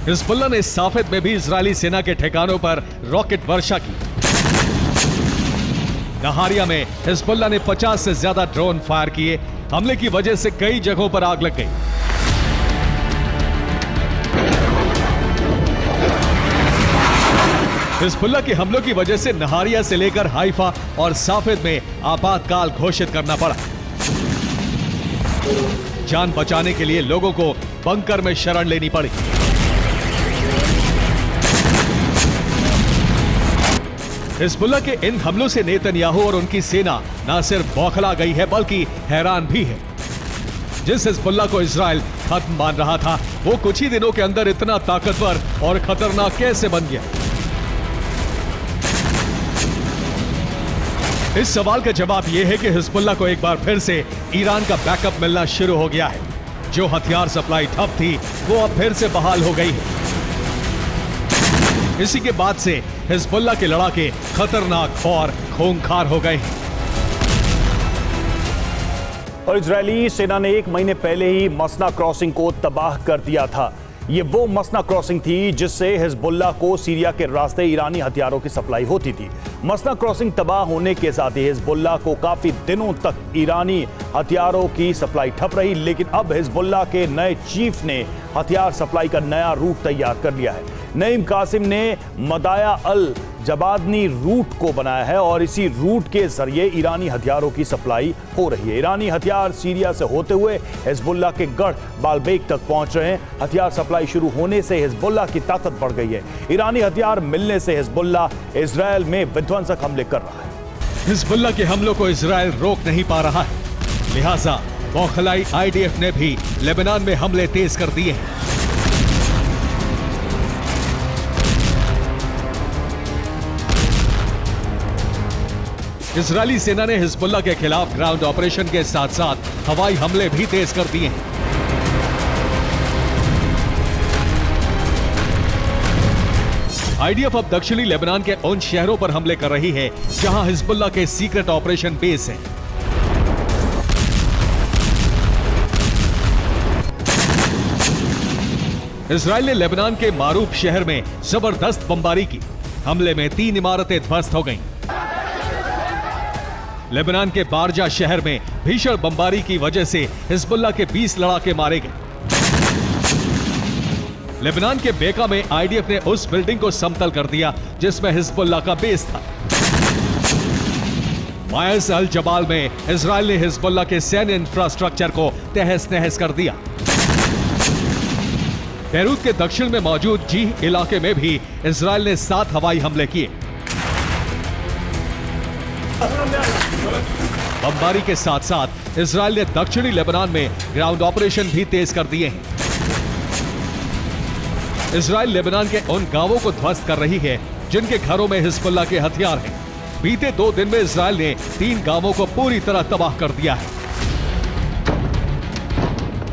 हिजबुल्लाह ने साफेद में भी इजरायली सेना के ठिकानों पर रॉकेट वर्षा की। नहारिया में हिजबुल्लाह ने 50 से ज्यादा ड्रोन फायर किए। हमले की वजह से कई जगहों पर आग लग गई। हिजबुल्लाह के हमलों की वजह से नहारिया से लेकर हाइफा और साफेद में आपातकाल घोषित करना पड़ा। जान बचाने के लिए लोगों को बंकर में शरण लेनी पड़ी। हिजबुल्लाह के इन हमलों से नेतन्याहू और उनकी सेना न सिर्फ बौखला गई है बल्कि हैरान भी है। जिस हिजबुल्लाह को इजराइल खत्म मान रहा था, वो कुछ ही दिनों के अंदर इतना ताकतवर और खतरनाक कैसे बन गया? इस सवाल का जवाब यह है कि हिजबुल्लाह को एक बार फिर से ईरान का बैकअप मिलना शुरू हो गया है। जो हथियार सप्लाई ठप थी, वो अब फिर से बहाल हो गई है। इसी के बाद से हिजबुल्लाह के लड़ाके खतरनाक और खूंखार हो गए हैं। और इजरायली सेना ने 1 महीने पहले ही मसना क्रॉसिंग को तबाह कर दिया था। ये वो मसना क्रॉसिंग थी जिससे हिजबुल्लाह को सीरिया के रास्ते ईरानी हथियारों की सप्लाई होती थी। मसना क्रॉसिंग तबाह होने के साथ ही हिजबुल्लाह को काफी दिनों तक ईरानी हथियारों की सप्लाई ठप रही, लेकिन अब हिजबुल्लाह के नए चीफ ने हथियार सप्लाई का नया रूट तैयार कर लिया है। नईम कासिम ने मदाया अल जबादनी रूट को बनाया है और इसी रूट के जरिए ईरानी हथियारों की सप्लाई हो रही है। ईरानी हथियार सीरिया से होते हुए हिजबुल्लाह के गढ़ बालबेक तक पहुंच रहे हैं। हथियार सप्लाई शुरू होने से हिजबुल्लाह की ताकत बढ़ गई है। ईरानी हथियार मिलने से हिजबुल्लाह इजराइल में विध्वंसक हमले कर रहा है। हिजबुल्लाह के हमलों को इजराइल रोक नहीं पा रहा है, लिहाजा बौखलाई आईडीएफ ने भी लेबनान में हमले तेज कर दिए हैं। इजरायली सेना ने हिजबुल्लाह के खिलाफ ग्राउंड ऑपरेशन के साथ साथ हवाई हमले भी तेज कर दिए हैं। आईडीएफ अब दक्षिणी लेबनान के उन शहरों पर हमले कर रही है जहां हिजबुल्लाह के सीक्रेट ऑपरेशन बेस है। इजराइल ने लेबनान के मारूफ शहर में जबरदस्त बमबारी की। हमले में 3 इमारतें ध्वस्त हो गईं। लेबनान के बारजा शहर में भीषण बमबारी की वजह से हिजबुल्लाह के 20 लड़ाके मारे गए। लेबनान के बेका में आईडीएफ ने उस बिल्डिंग को समतल कर दिया जिसमें हिजबुल्लाह का बेस था। मायस अल जबाल में इजराइल ने हिजबुल्लाह के सैन्य इंफ्रास्ट्रक्चर को तहस नहस कर दिया। बैरूत के दक्षिण में मौजूद जीह इलाके में भी इजराइल ने 7 हवाई हमले किए। बमबारी के साथ साथ इजराइल ने दक्षिणी लेबनान में ग्राउंड ऑपरेशन भी तेज कर दिए हैं। इजराइल लेबनान के उन गांवों को ध्वस्त कर रही है जिनके घरों में हिजबुल्लाह के हथियार हैं। बीते 2 दिन में इजराइल ने 3 गांवों को पूरी तरह तबाह कर दिया है।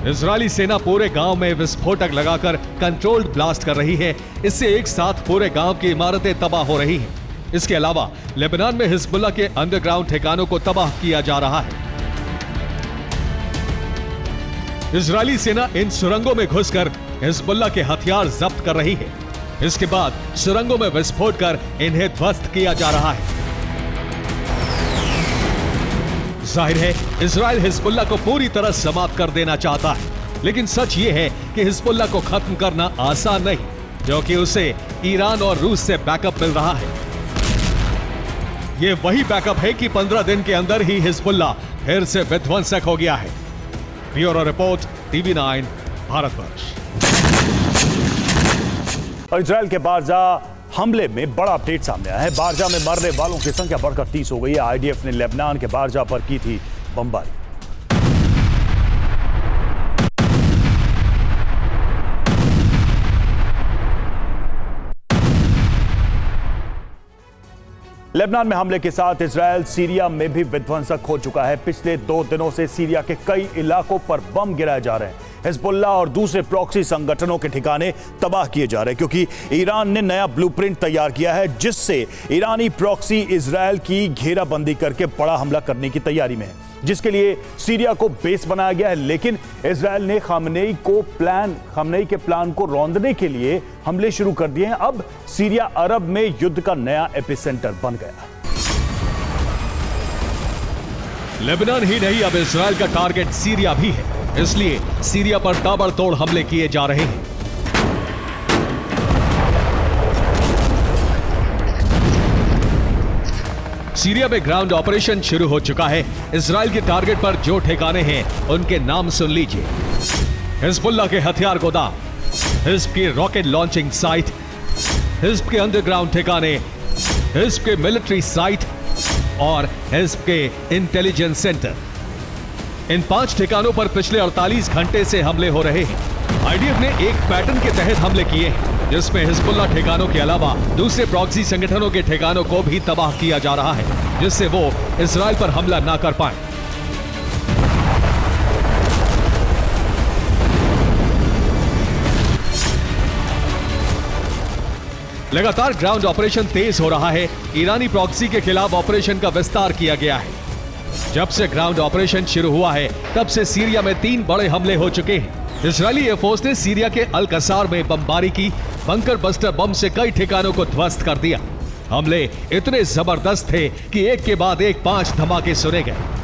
इजरायली सेना पूरे गांव में विस्फोटक लगाकर कंट्रोल्ड ब्लास्ट कर रही है। इससे एक साथ पूरे गांव की इमारतें तबाह हो रही हैं। इसके अलावा लेबनान में हिजबुल्लाह के अंडरग्राउंड ठिकानों को तबाह किया जा रहा है। इजरायली सेना इन सुरंगों में घुसकर हिजबुल्लाह के हथियार जब्त कर रही है। इसके बाद सुरंगों में विस्फोट कर इन्हें ध्वस्त किया जा रहा है। जाहिर है इजराइल हिजबुल्लाह को पूरी तरह समाप्त कर देना चाहता है, लेकिन सच ये है कि हिजबुल्लाह को खत्म करना आसान नहीं, क्योंकि उसे ईरान और रूस से बैकअप मिल रहा है। ये वही बैकअप है कि 15 दिन के अंदर ही हिजबुल्लाह फिर से विध्वंसक हो गया है। Bureau report, TV9 Bharatvarsh. और इजराइल के बारजा हमले में बड़ा अपडेट सामने आया है। बारजा में मरने वालों की संख्या बढ़कर 30 हो गई है। आईडीएफ ने लेबनान के बारजा पर की थी बमबारी। लेबनान में हमले के साथ इजराइल सीरिया में भी विध्वंसक हो चुका है। पिछले 2 दिनों से सीरिया के कई इलाकों पर बम गिराए जा रहे हैं। हिजबुल्लाह और दूसरे प्रॉक्सी संगठनों के ठिकाने तबाह किए जा रहे हैं, क्योंकि ईरान ने नया ब्लूप्रिंट तैयार किया है जिससे ईरानी प्रॉक्सी इजरायल की घेराबंदी करके बड़ा हमला करने की तैयारी में है, जिसके लिए सीरिया को बेस बनाया गया है। लेकिन इजरायल ने खामनेई के प्लान को रौंदने के लिए हमले शुरू कर दिए हैं। अब सीरिया अरब में युद्ध का नया एपिसेंटर बन गया। लेबनान ही नहीं, अब इजरायल का टारगेट सीरिया भी है, इसलिए सीरिया पर ताबड़तोड़ हमले किए जा रहे हैं। सीरिया में ग्राउंड ऑपरेशन शुरू हो चुका है। इजरायल के टारगेट पर जो ठिकाने हैं उनके नाम सुन लीजिए। हिजबुल्लाह के हथियार गोदाम, हिज्ब की रॉकेट लॉन्चिंग साइट, हिज्ब के अंडरग्राउंड ठिकाने, हिज्ब के मिलिट्री साइट और हिज्ब के इंटेलिजेंस सेंटर। इन 5 ठिकानों पर पिछले 48 घंटे से हमले हो रहे हैं। आईडीएफ ने एक पैटर्न के तहत हमले किए हैं, जिसमें हिजबुल्लाह ठिकानों के अलावा दूसरे प्रॉक्सी संगठनों के ठिकानों को भी तबाह किया जा रहा है, जिससे वो इजरायल पर हमला ना कर पाए। लगातार ग्राउंड ऑपरेशन तेज हो रहा है। ईरानी प्रॉक्सी के खिलाफ ऑपरेशन का विस्तार किया गया है। जब से ग्राउंड ऑपरेशन शुरू हुआ है, तब से सीरिया में 3 बड़े हमले हो चुके हैं। इजरायली एयरफोर्स ने सीरिया के अल कसार में बमबारी की, बंकर बस्टर बम से कई ठिकानों को ध्वस्त कर दिया। हमले इतने जबरदस्त थे कि एक के बाद एक 5 धमाके सुने गए।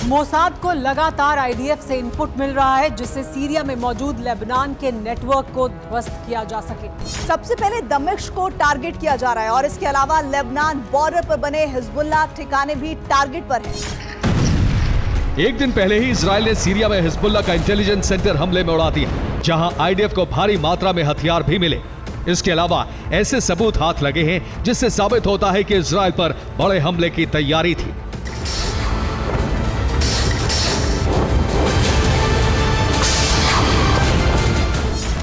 मोसाद को लगातार आईडीएफ से इनपुट मिल रहा है, जिससे सीरिया में मौजूद लेबनान के नेटवर्क को ध्वस्त किया जा सके। सबसे पहले दमिश्क को टारगेट किया जा रहा है और इसके अलावा लेबनान बॉर्डर पर बने हिजबुल्लाह ठिकाने भी टारगेट पर हैं। एक दिन पहले ही इजरायल ने सीरिया में हिजबुल्लाह का इंटेलिजेंस सेंटर हमले में उड़ा दिया, जहां आईडीएफ को भारी मात्रा में हथियार भी मिले। इसके अलावा ऐसे सबूत हाथ लगे हैं जिससे साबित होता है कि इजरायल पर बड़े हमले की तैयारी थी।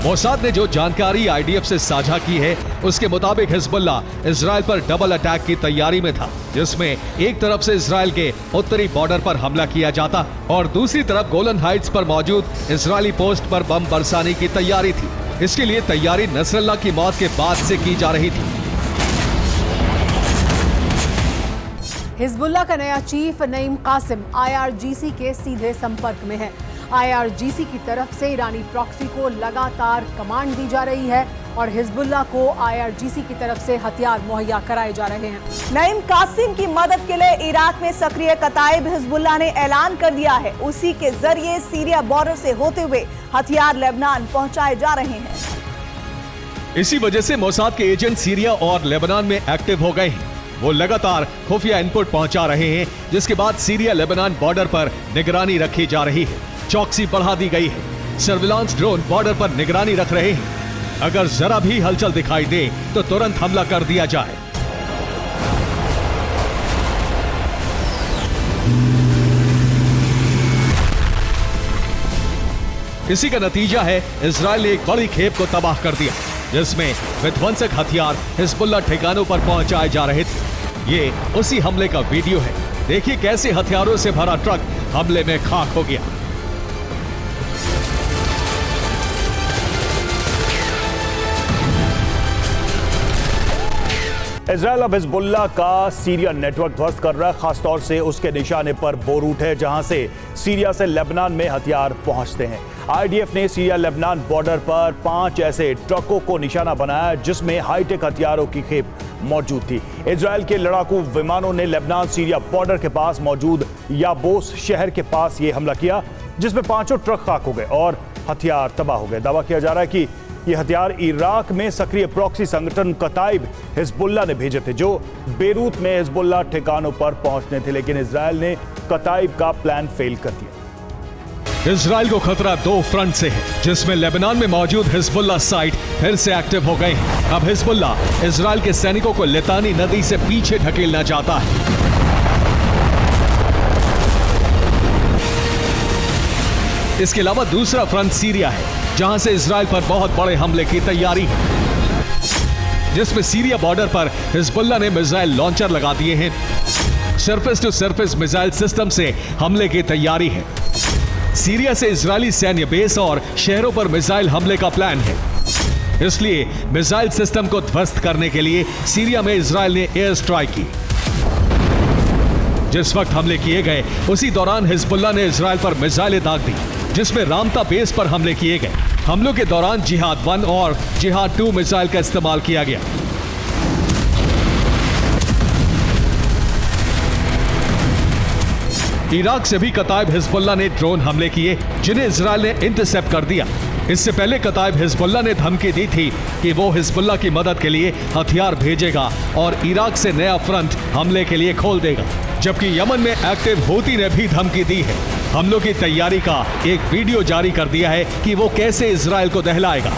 मोसाद ने जो जानकारी आईडीएफ से साझा की है, उसके मुताबिक हिजबुल्लाह इजरायल पर डबल अटैक की तैयारी में था, जिसमें एक तरफ से इजरायल के उत्तरी बॉर्डर पर हमला किया जाता और दूसरी तरफ गोलन हाइट्स पर मौजूद इजरायली पोस्ट पर बम बरसाने की तैयारी थी। इसके लिए तैयारी नसरल्लाह की मौत के बाद से की जा रही थी। हिजबुल्लाह का नया चीफ नईम कासिम आईआरजीसी के सीधे संपर्क में है। आईआरजीसी की तरफ से ईरानी प्रॉक्सी को लगातार कमांड दी जा रही है और हिजबुल्लाह को आईआरजीसी की तरफ से हथियार मुहैया कराए जा रहे हैं। नईम कासिम की मदद के लिए इराक में सक्रिय कताइब हिजबुल्लाह ने ऐलान कर दिया है। उसी के जरिए सीरिया बॉर्डर से होते हुए हथियार लेबनान पहुंचाए जा रहे हैं। इसी वजह से मोसाद के एजेंट सीरिया और लेबनान में एक्टिव हो गए हैं। वो लगातार खुफिया इनपुट पहुंचा रहे हैं, जिसके बाद सीरिया लेबनान बॉर्डर पर निगरानी रखी जा रही है। चौकसी बढ़ा दी गई है। सर्विलांस ड्रोन बॉर्डर पर निगरानी रख रहे हैं। अगर जरा भी हलचल दिखाई दे तो तुरंत हमला कर दिया जाए। इसी का नतीजा है इजरायल ने एक बड़ी खेप को तबाह कर दिया, जिसमें विध्वंसक हथियार हिजबुल्लाह ठिकानों पर पहुंचाए जा रहे थे। ये उसी हमले का वीडियो है। देखिए कैसे हथियारों से भरा ट्रक हमले में खाक हो गया। इजरायल अब हिजबुल्लाह का सीरिया नेटवर्क ध्वस्त कर रहा है। खासतौर से उसके निशाने पर वो रूट है जहां से सीरिया से लेबनान में हथियार पहुंचते हैं। आईडीएफ ने सीरिया लेबनान बॉर्डर पर 5 ऐसे ट्रकों को निशाना बनाया जिसमें हाईटेक हथियारों की खेप मौजूद थी। इजरायल के लड़ाकू विमानों ने लेबनान सीरिया बॉर्डर के पास मौजूद याबोस शहर के पास ये हमला किया, जिसमें 5 ट्रक खाक हो गए और हथियार तबाह हो गए। दावा किया जा रहा है कि ये हथियार इराक में सक्रिय प्रॉक्सी संगठन कताइब हिजबुल्लाह ने भेजे थे, जो बेरूत में हिजबुल्लाह ठिकानों पर पहुंचने थे, लेकिन इजरायल ने कताइब का प्लान फेल कर दिया। इजरायल को खतरा 2 फ्रंट से है, जिसमें लेबनान में मौजूद हिजबुल्लाह साइट फिर से एक्टिव हो गए हैं। अब हिजबुल्लाह इजरायल के सैनिकों को लितानी नदी से पीछे ढकेलना चाहता है। इसके अलावा दूसरा फ्रंट सीरिया है, जहां से इजरायल पर बहुत बड़े हमले की तैयारी है, जिसमें सीरिया बॉर्डर पर हिजबुल्लाह ने मिसाइल लॉन्चर लगा दिए हैं। Surface to surface missile system से हमले की तैयारी है। सीरिया से इजरायली सैन्य बेस और शहरों पर मिसाइल हमले का प्लान है। इसलिए मिसाइल सिस्टम को ध्वस्त करने के लिए सीरिया में इजरायल ने एयर स्ट्राइक की। जिस वक्त हमले किए गए उसी दौरान हिजबुल्लाह ने इजरायल पर मिसाइलें दाग दी, जिसमें रामता बेस पर हमले किए गए। हमलों के दौरान जिहाद 1 और जिहाद 2 मिसाइल का इस्तेमाल किया गया। इराक से भी कताइब हिजबुल्लाह ने ड्रोन हमले किए, जिन्हें इजरायल ने इंटरसेप्ट कर दिया। इससे पहले कताइब हिजबुल्लाह ने धमकी दी थी कि वो हिजबुल्लाह की मदद के लिए हथियार भेजेगा और इराक से नया फ्रंट हमले के लिए खोल देगा। जबकि यमन में एक्टिव हूती ने भी धमकी दी है। हमलों की तैयारी का एक वीडियो जारी कर दिया है कि वो कैसे इजरायल को दहलाएगा।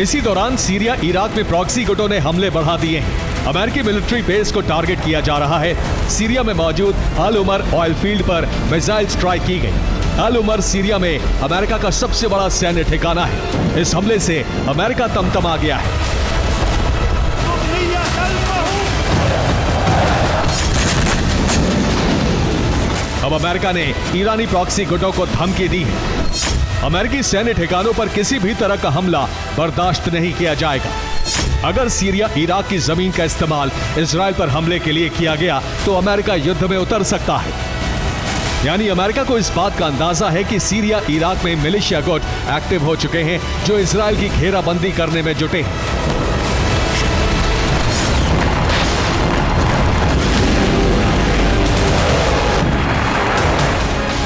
इसी दौरान सीरिया इराक में प्रॉक्सी गुटों ने हमले बढ़ा दिए हैं। अमेरिकी मिलिट्री बेस को टारगेट किया जा रहा है। सीरिया में मौजूद अल उमर ऑयल फील्ड पर मिसाइल स्ट्राइक की गई। अल उमर सीरिया में अमेरिका का सबसे बड़ा सैन्य ठिकाना है। इस हमले से अमेरिका तमतमा गया है। अब अमेरिका ने ईरानी प्रॉक्सी गुटों को धमकी दी है। अमेरिकी सैन्य ठिकानों पर किसी भी तरह का हमला बर्दाश्त नहीं किया जाएगा। अगर सीरिया इराक की जमीन का इस्तेमाल इजरायल पर हमले के लिए किया गया तो अमेरिका युद्ध में उतर सकता है। यानी अमेरिका को इस बात का अंदाजा है कि सीरिया इराक में मिलिशिया गुट एक्टिव हो चुके हैं, जो इजरायल की घेराबंदी करने में जुटे हैं।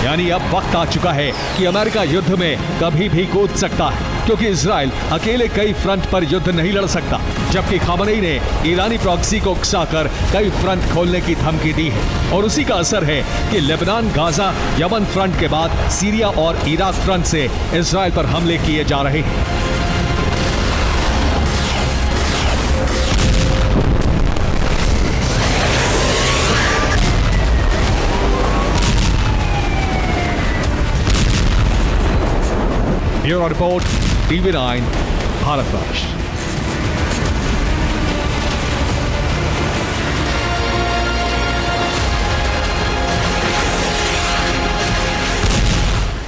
यानी अब वक्त आ चुका है कि अमेरिका युद्ध में कभी भी कूद सकता है, क्योंकि इजरायल अकेले कई फ्रंट पर युद्ध नहीं लड़ सकता। जबकि खमेनी ने ईरानी प्रॉक्सी को उकसाकर कई फ्रंट खोलने की धमकी दी है और उसी का असर है कि लेबनान, गाजा, यमन फ्रंट के बाद सीरिया और इराक फ्रंट से इजरायल पर हमले किए जा रहे हैं। Bureau report, TV9, Bharatvarsh.